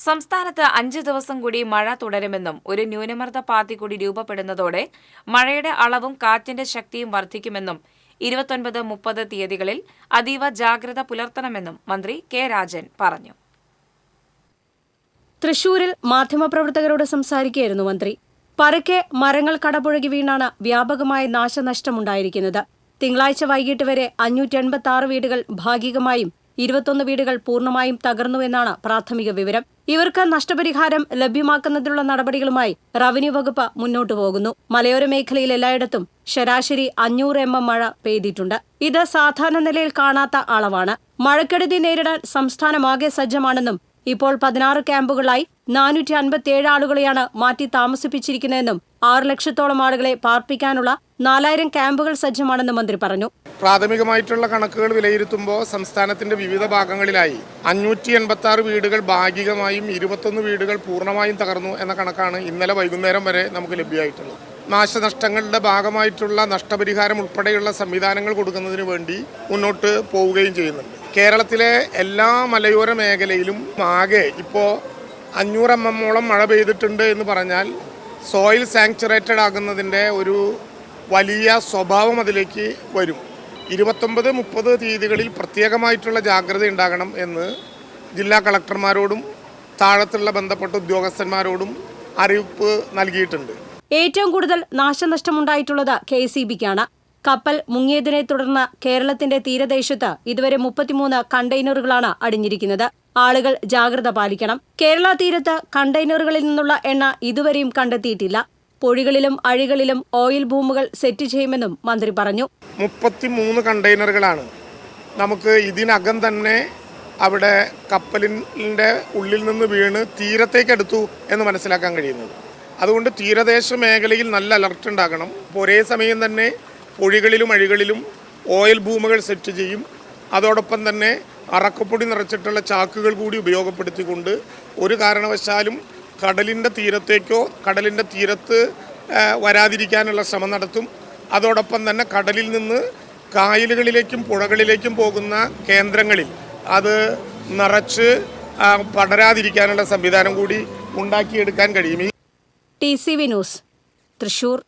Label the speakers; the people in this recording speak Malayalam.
Speaker 1: സംസ്ഥാനത്ത് 5 ദിവസം കൂടി മഴ തുടരുമെന്നും ഒരു ന്യൂനമർദ്ദ പാത്തി കൂടി രൂപപ്പെടുന്നതോടെ മഴയുടെ അളവും കാറ്റിന്റെ ശക്തിയും വർദ്ധിക്കുമെന്നും 29-30 തീയതികളിൽ അതീവ ജാഗ്രത പുലർത്തണമെന്നും മന്ത്രി കെ രാജൻ പറഞ്ഞു.
Speaker 2: തൃശൂരിൽ മാധ്യമപ്രവർത്തകരോട് സംസാരിക്കുകയായിരുന്നു മന്ത്രി. പരക്കെ മരങ്ങൾ കടപുഴകി വീണാണ് വ്യാപകമായ നാശനഷ്ടമുണ്ടായിരിക്കുന്നത്. തിങ്കളാഴ്ച വൈകിട്ട് വരെ 586 വീടുകൾ ഭാഗികമായും 21 വീടുകൾ പൂർണ്ണമായും തകർന്നുവെന്നാണ് പ്രാഥമിക വിവരം. ഇവർക്ക് നഷ്ടപരിഹാരം ലഭ്യമാക്കുന്നതിനുള്ള നടപടികളുമായി റവന്യൂ വകുപ്പ് മുന്നോട്ടു പോകുന്നു. മലയോര മേഖലയിൽ എല്ലായിടത്തും ശരാശരി 500 mm മഴ പെയ്തിട്ടുണ്ട്. ഇത് സാധാരണ നിലയിൽ കാണാത്ത അളവാണ്. മഴക്കെടുതി നേരിടാൻ സംസ്ഥാനമാകെ സജ്ജമാണെന്നും ഇപ്പോൾ 16 ക്യാമ്പുകളായി 457 ആളുകളെയാണ് മാറ്റി താമസിപ്പിച്ചിരിക്കുന്നതെന്നും 6 ലക്ഷത്തോളം ആളുകളെ പാർപ്പിക്കാനുള്ള 4000 ക്യാമ്പുകൾ സജ്ജമാണെന്നും മന്ത്രി പറഞ്ഞു.
Speaker 3: പ്രാഥമികമായിട്ടുള്ള കണക്കുകൾ വിലയിരുത്തുമ്പോൾ സംസ്ഥാനത്തിന്റെ വിവിധ ഭാഗങ്ങളിലായി 586 വീടുകൾ ഭാഗികമായും 21 വീടുകൾ പൂർണ്ണമായും തകർന്നു എന്ന കണക്കാണ് ഇന്നലെ വൈകുന്നേരം വരെ നമുക്ക് ലഭ്യമായിട്ടുള്ളത്. നാശനഷ്ടങ്ങളുടെ ഭാഗമായിട്ടുള്ള നഷ്ടപരിഹാരം ഉൾപ്പെടെയുള്ള സംവിധാനങ്ങൾ കൊടുക്കുന്നതിന് വേണ്ടി മുന്നോട്ട് പോവുകയും ചെയ്യുന്നുണ്ട്. കേരളത്തിലെ എല്ലാ മലയോര മേഖലയിലും ആകെ ഇപ്പോൾ 500 mm മഴ പെയ്തിട്ടുണ്ട് എന്ന് പറഞ്ഞാൽ സോയിൽ സാങ്ച്വറേറ്റഡ് ആകുന്നതിൻ്റെ ഒരു വലിയ സ്വഭാവം അതിലേക്ക് വരും. 29-30 തീയതികളിൽ പ്രത്യേകമായിട്ടുള്ള ജാഗ്രത ഉണ്ടാകണം എന്ന് ജില്ലാ കളക്ടർമാരോടും താഴത്തുള്ള ബന്ധപ്പെട്ട ഉദ്യോഗസ്ഥന്മാരോടും അറിയിപ്പ് നൽകിയിട്ടുണ്ട്.
Speaker 2: ഏറ്റവും കൂടുതൽ നാശനഷ്ടമുണ്ടായിട്ടുള്ളത് KCBക്കാണ്. കപ്പൽ മുങ്ങിയതിനെ തുടർന്ന് കേരളത്തിന്റെ തീരദേശത്ത് ഇതുവരെ 33 കണ്ടെയ്നറുകളാണ് അടിഞ്ഞിരിക്കുന്നത്. ആളുകൾ ജാഗ്രത പാലിക്കണം. കേരള തീരത്ത് കണ്ടെയ്നറുകളിൽ നിന്നുള്ള എണ്ണ ഇതുവരെയും കണ്ടെത്തിയിട്ടില്ല. പൊഴികളിലും അഴികളിലും ഓയിൽ ബൂമുകൾ സെറ്റ് ചെയ്യുമെന്നും മന്ത്രി പറഞ്ഞു.
Speaker 3: 33 കണ്ടെയ്നറുകളാണ് നമുക്ക് ഇതിനകം തന്നെ അവിടെ കപ്പലിൻ്റെ ഉള്ളിൽ നിന്ന് വീണ് തീരത്തേക്ക് എടുത്തു എന്ന് മനസ്സിലാക്കാൻ കഴിയുന്നത്. അതുകൊണ്ട് തീരദേശ മേഖലയിൽ നല്ല അലർട്ട് ഉണ്ടാകണം. ഒരേ സമയം തന്നെ പൊഴികളിലും അഴികളിലും ഓയിൽ ബൂമുകൾ സെറ്റ് ചെയ്യും. അതോടൊപ്പം തന്നെ അറക്കപ്പൊടി നിറച്ചിട്ടുള്ള ചാക്കുകൾ കൂടി ഉപയോഗപ്പെടുത്തിക്കൊണ്ട് ഒരു കാരണവശാലും കടലിൻ്റെ തീരത്തേക്കോ കടലിൻ്റെ തീരത്ത് വരാതിരിക്കാനുള്ള ശ്രമം നടത്തും. അതോടൊപ്പം തന്നെ കടലിൽ നിന്ന് കായലുകളിലേക്കും പുഴകളിലേക്കും പോകുന്ന കേന്ദ്രങ്ങളിൽ അത് നിറച്ച് പടരാതിരിക്കാനുള്ള സംവിധാനം കൂടി ഉണ്ടാക്കിയെടുക്കാൻ കഴിയും.
Speaker 2: TCV news, Thrissur.